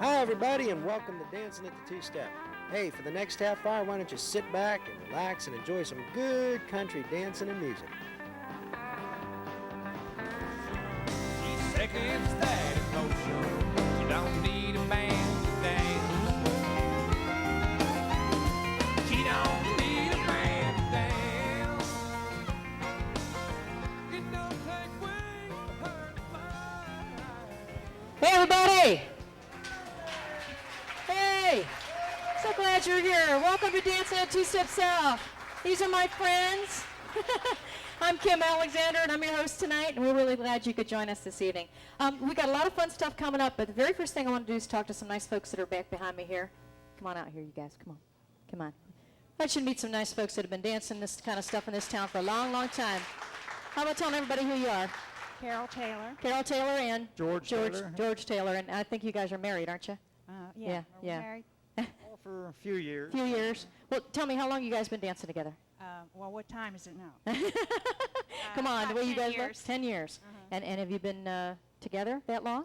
Hi, everybody, and welcome to Dancing at the Two-Step. Hey, for the next half hour, why don't you sit back and relax and enjoy some good country dancing and music. She seconds that emotion. She don't need a man to dance. She don't need a man to dance. It don't take wings for her to fly. Hey, everybody! Hey! So glad you're here. Welcome to Dancing at Two Step South. These are my friends. I'm Kim Alexander, and I'm your host tonight, and we're really glad you could join us this evening. We got a lot of fun stuff coming up, but the very first thing I want to do is talk to some nice folks that are back behind me here. Come on out here, you guys. Come on. Come on. I should meet some nice folks that have been dancing this kind of stuff in this town for a long, long time. How about telling everybody who you are? Carol Taylor. Carol Taylor and George Taylor. George Taylor, and I think you guys are married, aren't you? Yeah. Are we yeah. married? Well, for a few years. Few years. Well, tell me, how long you guys been dancing together? Well, what time is it now? Come on, the about way you 10 guys look. years. 10 years. And have you been together that long?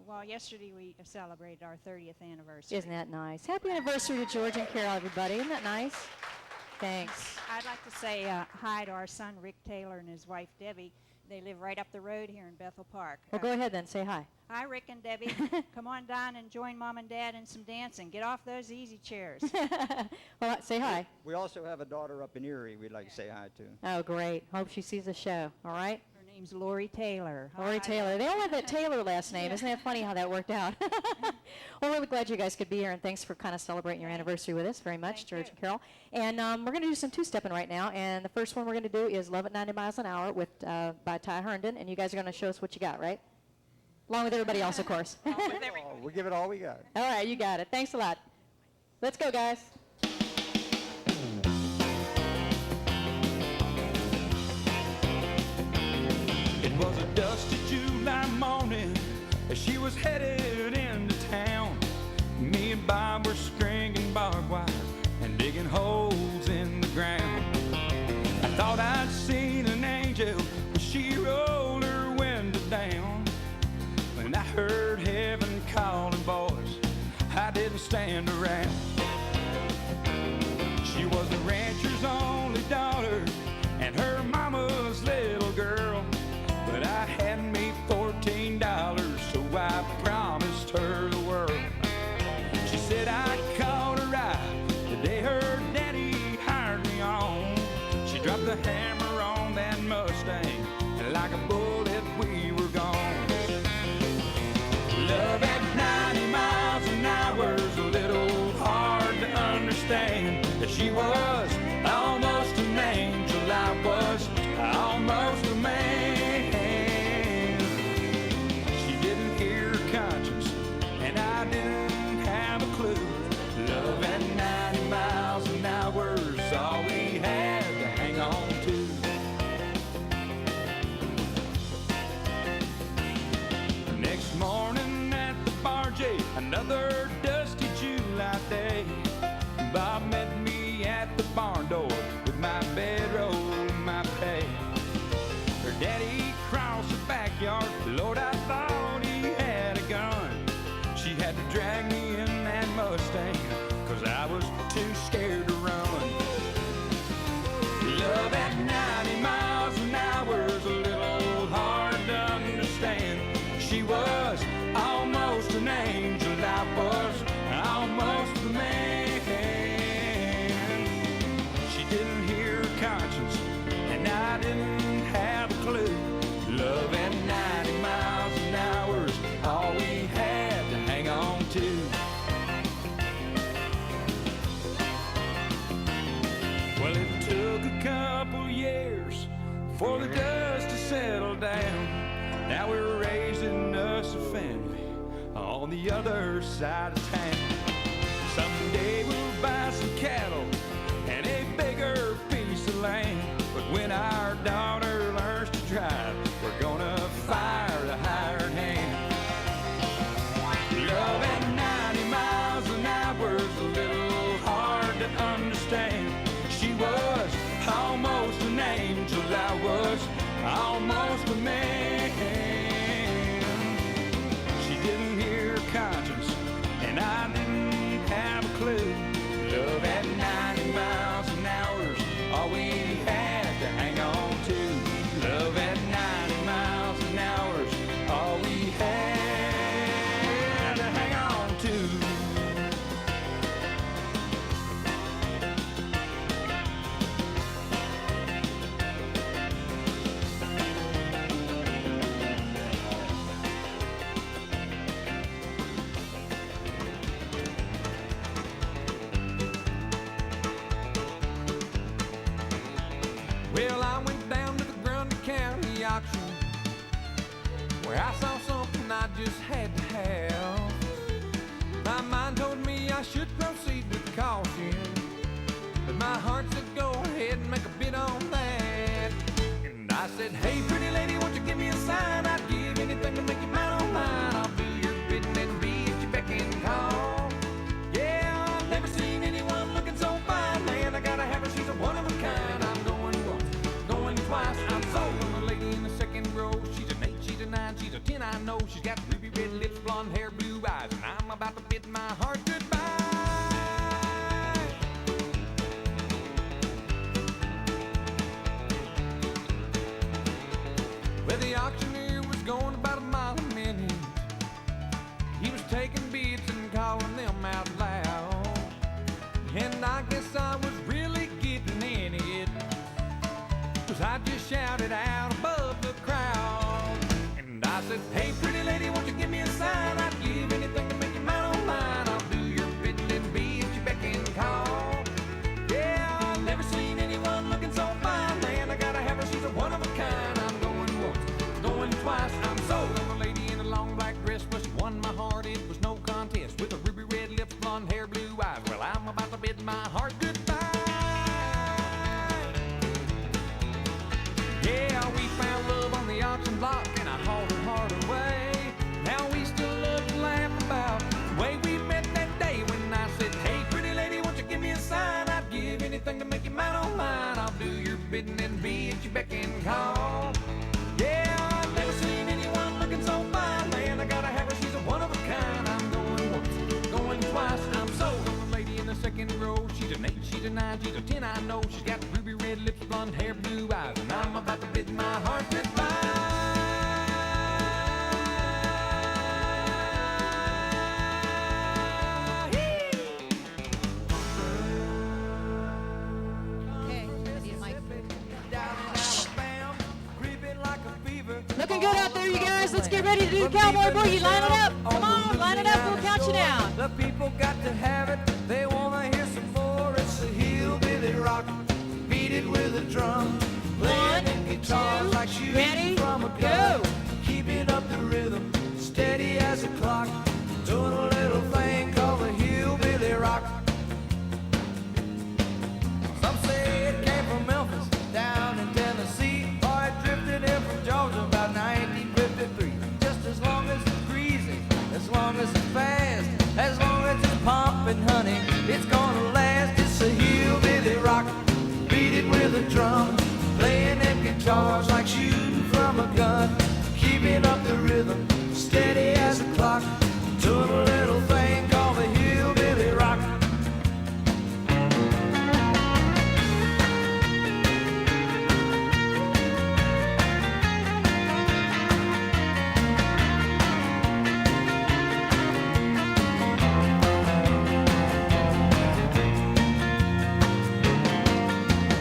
Well, yesterday we celebrated our 30th anniversary. Isn't that nice? Happy anniversary to George and Carol, everybody. Isn't that nice? Thanks. I'd like to say hi to our son, Rick Taylor, and his wife, Debbie. They live right up the road here in Bethel Park. Well, go ahead then. Say hi. Hi, Rick and Debbie. Come on down and join Mom and Dad in some dancing. Get off those easy chairs. Well, say hi. We also have a daughter up in Erie we'd like to say hi to. Oh, great. Hope she sees the show. All right? Her name's Lori Taylor. Lori Hi. Taylor. They all have that Taylor last name. Isn't that funny how that worked out? Well, really glad you guys could be here, and thanks for kind of celebrating your anniversary with us very much, Thank George you. and Carol. And we're going to do some two-stepping right now, and the first one we're going to do is Love at 90 Miles an Hour with by Ty Herndon, and you guys are going to show us what you got, right? Along with everybody else, of course. With every- Oh, we give it all we got. All right, you got it. Thanks a lot. Let's go, guys. It was a dusty July morning as she was headed into town. Me and Bob were stringing barbed wire and digging holes in the ground. I thought I'd seen an angel, but she rolled her window down. When I heard heaven calling, boys, I didn't stand around. She was the rancher's only daughter and her mama's little girl. But I had me $14, so I promised her the world. She said I caught a ride the day her daddy hired me on. She dropped the hammer on that Mustang, and like a bullet we were gone. Love at 90 miles an hour's a little hard to understand. That she was almost an angel, I was almost a man. She didn't hear her conscience, and I didn't have a clue. Love at 90 miles an hour's all we had to hang on to. Next morning at the bar, Jay, another dusty July day. Bob met me at the barn door with my bedroll and my pay. Her daddy crossed the backyard, Lord, I thought he had a gun. She had to drag me in that Mustang, 'cause I was too scared to run. Love at 90 miles an hour's a little hard to understand. She was almost an angel, I was almost a man. She didn't hear her conscience, and I didn't have a clue. Love at 90 miles an hour's all we had to hang on to. Well, it took a couple years for the dust to settle down. Now we're raising us a family on the other side of town. Someday we'll buy some cattle and a bigger piece of land. But when our daughter learns to drive, we're gonna fire the hired hand. Love at 90 miles an hour's a little hard to understand. She was almost an angel, I was almost a man. She didn't hear her conscience, auction where I saw something I just had to have. My mind told me I should proceed with caution, but my heart said go ahead and make a bid on that. And I said, hey pretty lady, won't you give me a sign? I'd give anything to make you mine on mine. I'll do your bidding and be at your beck and call. Yeah, I've never seen anyone looking so fine. Man, I gotta have her, she's a one of a kind. I'm going once, going twice. I'm sold on the lady in the second row. She's an 8, she's a 9, she's a 10, I know. She's got ruby red lips, blonde hair, blue eyes, and I'm about to bid my heart goodbye. Well, the auctioneer was going about a mile a minute. He was taking bids and calling them out loud. And I guess I was really getting in it, 'cause I just shouted out above the crowd. And I said, hey pretty lady, won't you give me a sign? I'd give anything to make you mine on mine. I'll do your bidding and be at your beck and call. Yeah, I've never seen anyone looking so fine. Man, I gotta have her, she's a one of a kind. I'm going once, going twice. I'm sold on a lady in a long black dress. Well, she won my heart, it was no contest. With a ruby red lips, blonde hair, blue eyes. Well, I'm about to bid my heart goodbye. Yeah, we found love on the auction block, and I hauled her heart away. Now we still love to laugh about the way we met that day when I said, hey pretty lady, won't you give me a sign? I'd give anything to make you mine on mine. I'll do your bidding and be at your beck and call. Yeah, I've never seen anyone looking so fine. Man, I gotta have her, she's a one of a kind. I'm going once, going twice. I'm sold on the lady in the second row. She's an 8, she's a 9, she's a 10, I know. She's got ruby red lips, blonde hair, blue eyes, and I'm about to bid my heart goodbye. Looking good out there, you guys. Let's get ready to do Cowboy Boogie. Line it up. Come on, line it up. We'll count you down. The people got to have it. They wanna hear some more. It's the hillbilly rock. Beat it with a drum. Playing in guitars like shooting ready, from a go. gun. Keeping up the rhythm, steady as a clock. Doing a little thing called the hillbilly rock. Some say it came from Memphis, down in Tennessee, or it drifted in from Georgia about 1953. Just as long as it's greasy, as long as it's fast, as long as it's pumping, honey, it's gonna last. It's a hillbilly rock. Beat it with a drum, playing them guitars like shooting from a gun. Keeping up the rhythm, steady as a clock. Doing a little thing called the hillbilly rock.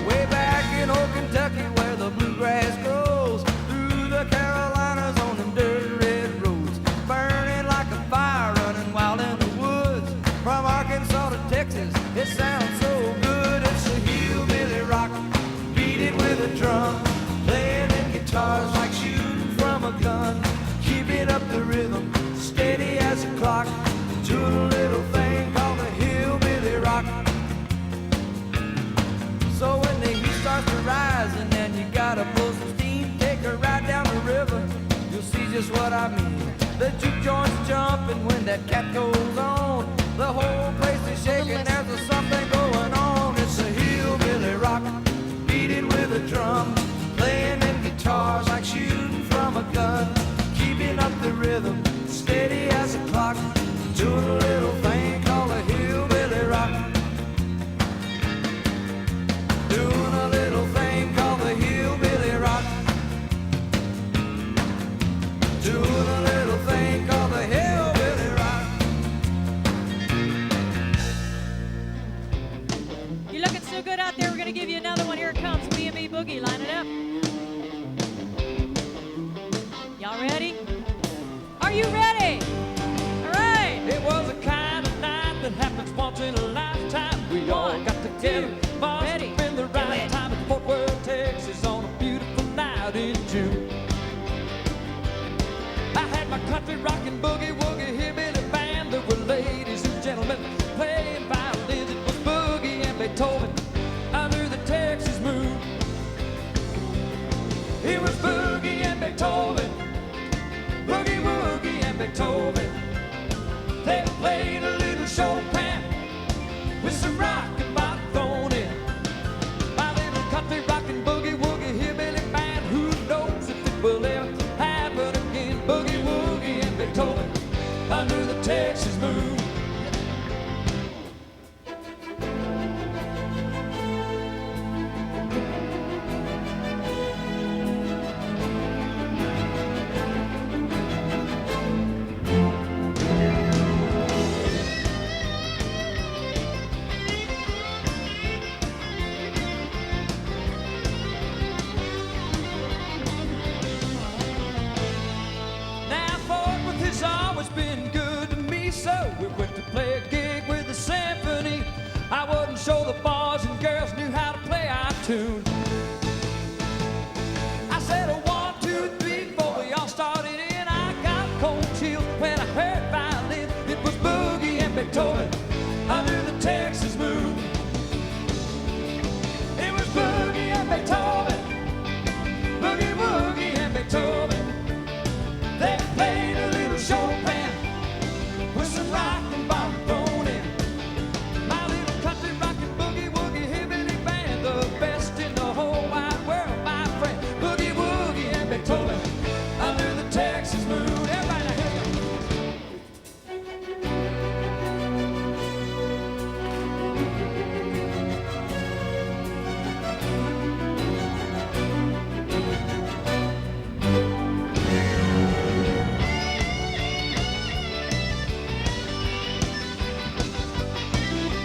Way back in old Kentucky where the bluegrass grows, through the Carolinas on them dirt red roads, burning like a fire running wild in the woods. From Arkansas to Texas, it sounds so good. It's a hillbilly rock. Beat it with a drum, playing them guitars like shooting from a gun. Keeping up the rhythm, steady as a clock. Doing a little thing called the hillbilly rock. So when the heat starts to rise and then you gotta blow some steam, take a ride down the river, you'll see just what I mean. The juke joint's jumping when that cat goes on. The whole place is shaking, there's a something going on. It's a hillbilly rock. Beat it with a drum, playing them guitars like shooting from a gun. Keeping up the rhythm, steady as a clock. Doing a little thing called a hillbilly rock. Doing a little thing called the hillbilly rock. Doing a little thing called the hillbilly rock. It was Boogie and Beethoven, Boogie Woogie and Beethoven. They played a little Chopin with some rock and bop thrown in. My little country rockin' boogie woogie hillbilly band. Who knows if it will ever happen again? Boogie Woogie and Beethoven under the Texas moon. Now Fort Worth has always been good to me, so we went to play a gig with the symphony. I wasn't sure the boys and girls knew how to play our tune. I said a 1, 2, 3, 4, we all started in. I got cold chills when I heard violin. It was Boogie and Beethoven under the Texas moon. It was Boogie and Beethoven, Boogie Woogie and Beethoven. They played a little Chopin with some rock and bop thrown in. My little country rockin' boogie woogie hillbilly band, the best in the whole wide world, my friend. Boogie Woogie and Beethoven under the Texas moon. Everybody now hear ya.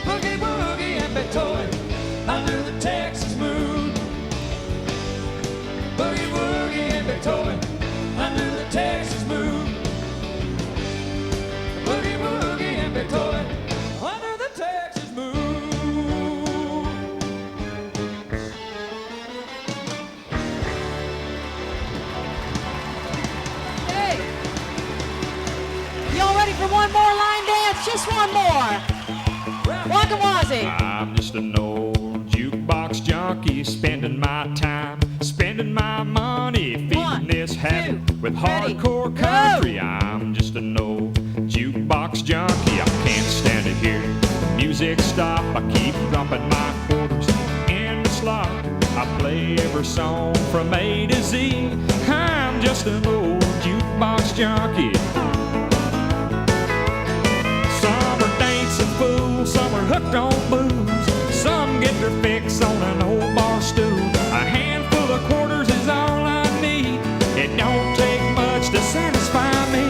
Boogie Woogie and Beethoven under the Texas moon. Boogie Woogie and Beethoven under the Texas moon. Boogie Woogie and Beethoven under the Texas moon. Hey! Y'all ready for one more line dance? Just one more. Waka Wazzy. I'm just an old jukebox junkie, spending my time, spending my money, feeding One, this habit two, with ready, hardcore go. country. I'm just an old jukebox junkie. I can't stand to hear music stop. I keep dropping my quarters in the slot. I play every song from A to Z. I'm just an old jukebox junkie. Some are dancing fools, some are hooked on booze. Some get their fix on an old bar stool. A handful of quarters is all I need. It don't take much to satisfy me.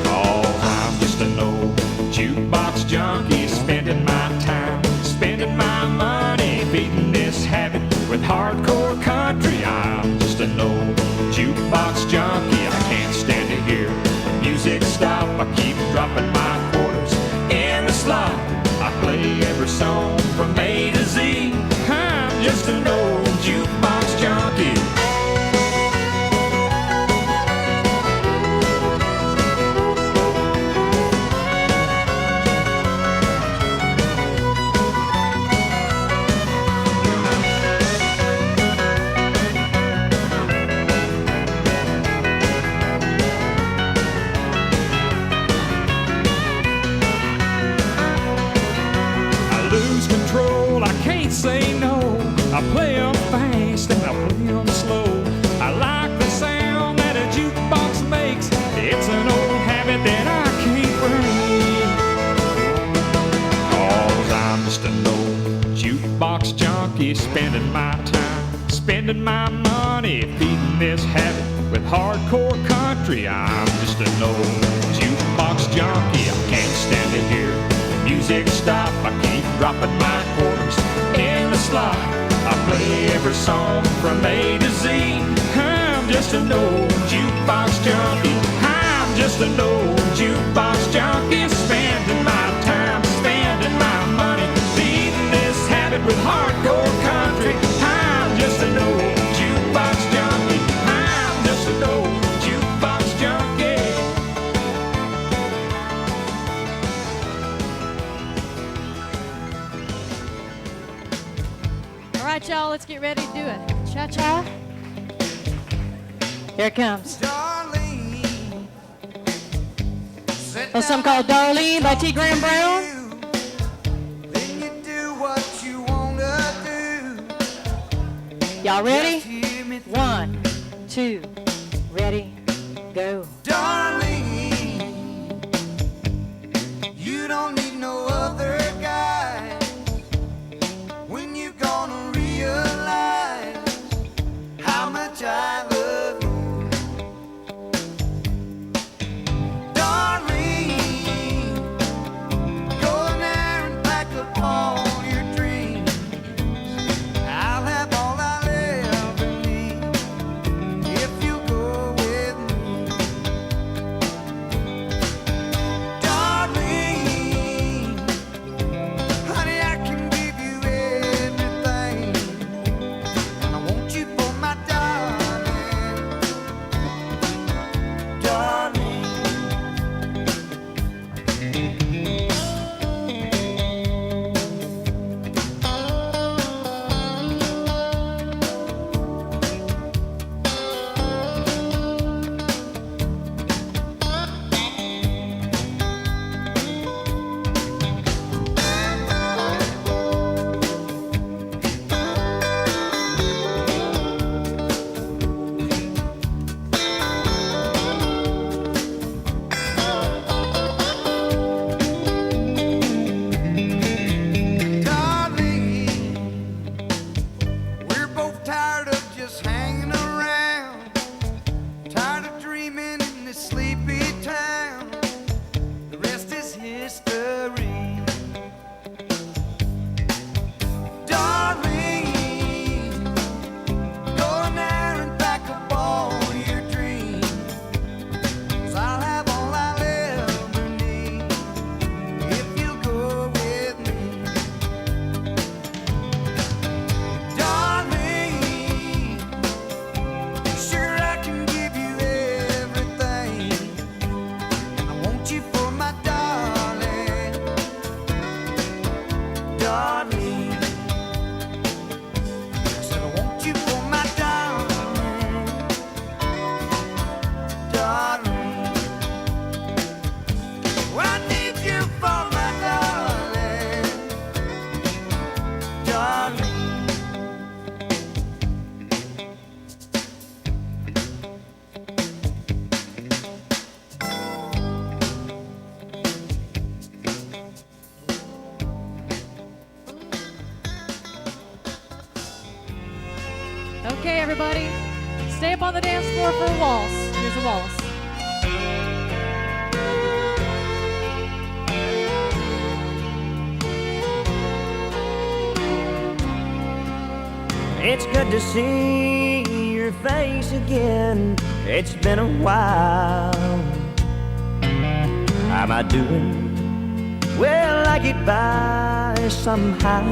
'Cause I'm just an old jukebox junkie, spending my time, spending my money, feeding this habit with hardcore country. I'm just an old jukebox junkie. I can't stand to hear music stop. I keep dropping my quarters in the slot. I play every song from A to Z. I'm just an old jukebox junkie. Lose control, I can't say no. I play 'em fast and I play 'em slow. I like the sound that a jukebox makes. It's an old habit that I can't break. 'Cause I'm just an old jukebox junkie, spending my time, spending my money, feeding this habit with hardcore country. I'm just an old jukebox junkie. I can't stand to hear music stop. I keep dropping my quarters in the slot. I play every song from A to Z. I'm just an old jukebox junkie. I'm just an old jukebox junkie, spending my time, spending my money, feeding this habit with hardcore country. I'm just an old jukebox junkie. I'm just an old jukebox junkie. All right, y'all, let's get ready to do a Cha-cha. Here it comes. Darlene, sit A song called Darlene by T. Graham Brown. Then you do what you wanna do. Y'all ready? Just hear me through. 1, 2, ready, go. Darlene, you don't need no other guy. When you gonna realize how much I love you? Darlene, go in there and pack up all your dreams. I'll have all I'll ever need if you go with me. Darlene, honey, I can give you everything, and I want you for my darling. Darling. Darling, we're both tired of just hanging around, tired of dreaming in this sleepy town. The rest is history. Darling, go in there and pack up all your dreams, 'cause I'll have all I'll ever need if you go with me. Darling, sure I can give you everything. I want you for my darling. Darling, I said I want you for my darling. Darling, well, I need you for my darling. Darling. Okay, everybody, stay up on the dance floor for a waltz. Here's a waltz. It's good to see your face again. It's been a while. How am I doing? Well, I get by somehow.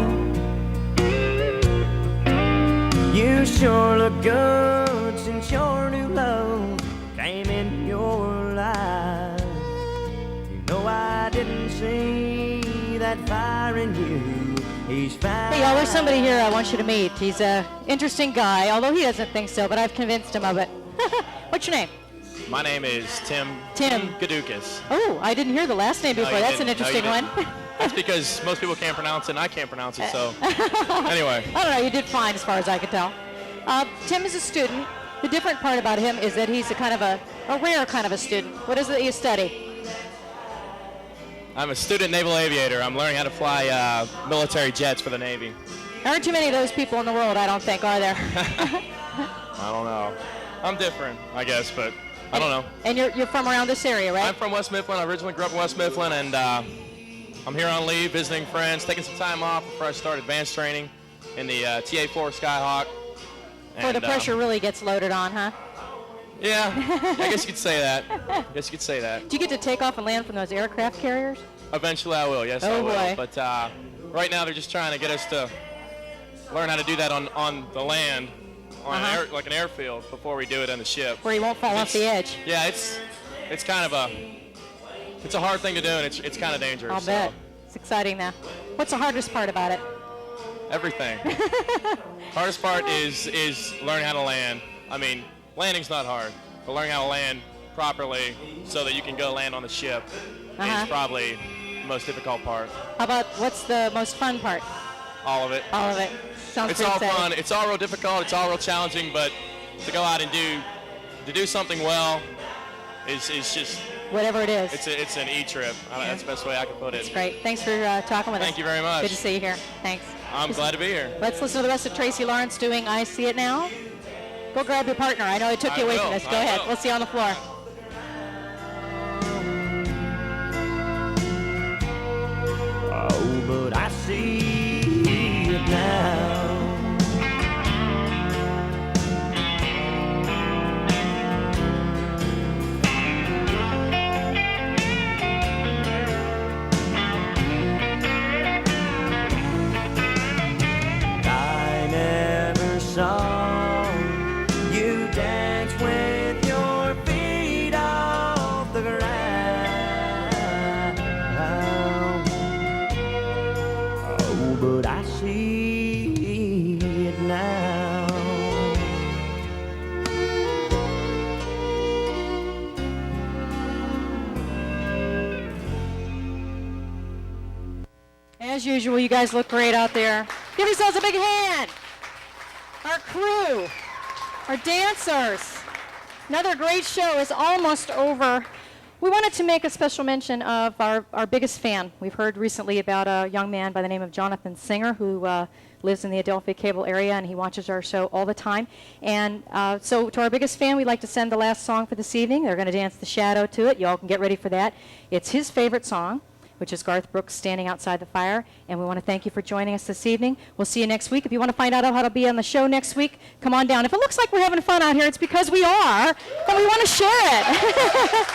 You sure look good since your new love came in your life. You know I didn't see that fire in you. He's fine. Hey, y'all, there's somebody here I want you to meet. He's a interesting guy, although he doesn't think so, but I've convinced him of it. What's your name? My name is Tim Gadukas. Oh, I didn't hear the last name before. you That's an didn't. No, you interesting one. That's because most people can't pronounce it and I can't pronounce it, so anyway. I don't know, you did fine as far as I could tell. Tim is a student. The different part about him is that he's a kind of a rare kind of a student. What is it that you study? I'm a student naval aviator. I'm learning how to fly military jets for the Navy. There aren't too many of those people in the world, I don't think, are there? I don't know. I'm different, I guess, but I don't know. And you're from around this area, right? I'm from West Mifflin. I originally grew up in West Mifflin, and I'm here on leave, visiting friends, taking some time off before I start advanced training in the TA-4 Skyhawk. Before the pressure really gets loaded on, huh? Yeah, I guess you could say that. Do you get to take off and land from those aircraft carriers? Eventually I will, yes I will. Boy. But right now they're just trying to get us to learn how to do that on the land, on like an airfield, before we do it on the ship. Where you won't fall off the edge. Yeah, it's kind of it's a hard thing to do, and it's kind of dangerous. I'll bet. It's exciting now. What's the hardest part about it? everything. Hardest part is learning how to land. I mean, landing's not hard, but learning how to land properly so that you can go land on the ship is probably the most difficult part. How about what's the most fun part? All of it. All of it. Sounds It's pretty all exciting. fun. It's all real difficult. It's all real challenging, but to go out and do something well is just Whatever it is. it's an E-trip. That's the best way I can put it. It's great. Thanks for talking with us. Thank you very much. Good to see you here. Thanks. I'm glad to be here. Let's listen to the rest of Tracy Lawrence doing I See It Now. Go grab your partner. I know I took you away from this. Go ahead. We'll see you on the floor. Oh, but I see it now. I never saw you dance with your feet off the ground. Oh, but I see it now. As usual, you guys look great out there. Give yourselves a big hand. Our crew, our dancers. Another great show is almost over. We wanted to make a special mention of our biggest fan. We've heard recently about a young man by the name of Jonathan Singer who lives in the Adelphia Cable area, and he watches our show all the time. And so to our biggest fan, we'd like to send the last song for this evening. They're going to dance The Shadow to it. Y'all can get ready for that. It's his favorite song, which is Garth Brooks' Standing Outside the Fire. And we want to thank you for joining us this evening. We'll see you next week. If you want to find out how to be on the show next week, come on down. If it looks like we're having fun out here, it's because we are, and we want to share it.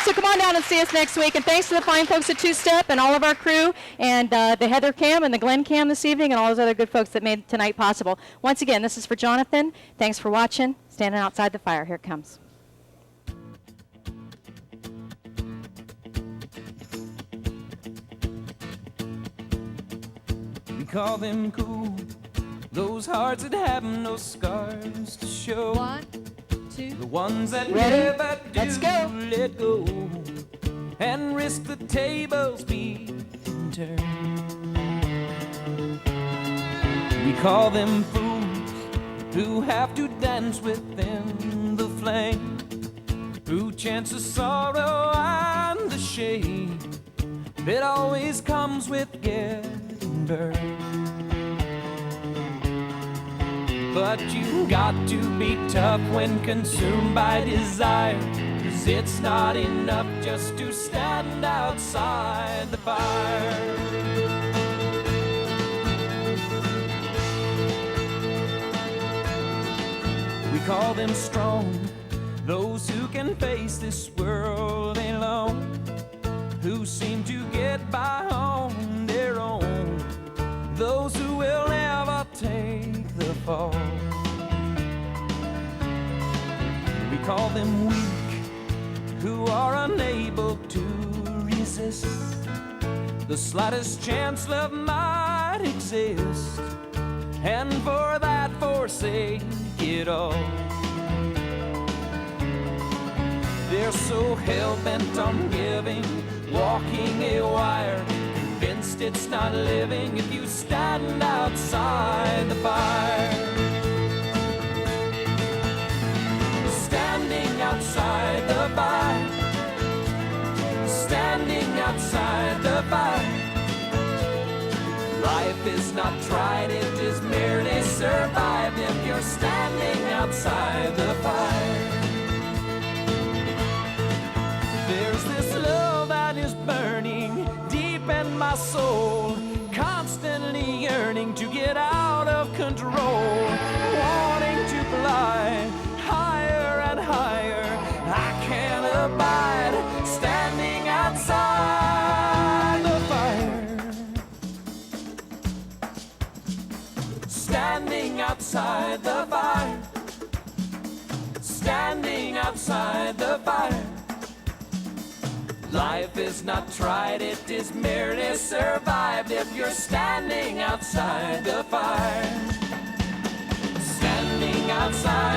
So come on down and see us next week. And thanks to the fine folks at Two Step and all of our crew, and the Heather Cam and the Glenn Cam this evening, and all those other good folks that made tonight possible. Once again, this is for Jonathan. Thanks for watching. Standing Outside the Fire. Here it comes. We call them cool, those hearts that have no scars to show. 1, 2, The ones that Ready? never do Let's go. let go and risk the tables being turned. We call them fools who have to dance within the flame, who chance the sorrow and the shame that always comes with getting burned. But you got to be tough when consumed by desire, 'cause it's not enough just to stand outside the fire. We call them strong, those who can face this world alone, who seem to get by on their own, those who will never take the fall. We call them weak, who are unable to resist the slightest chance love might exist, and for that forsake it all. They're so hell-bent on giving, walking a wire, convinced it's not living if you stand outside the fire. Standing outside the fire, standing outside the fire. Life is not tried, it is merely survived if you're standing outside the fire. There's this love that is burning deep in my soul, constantly yearning to get out of control, wanting to fly higher and higher. I can't abide standing outside the fire. Standing outside the fire. Standing outside the fire. Life is not tried, it is merely survived if you're standing outside the fire. Standing outside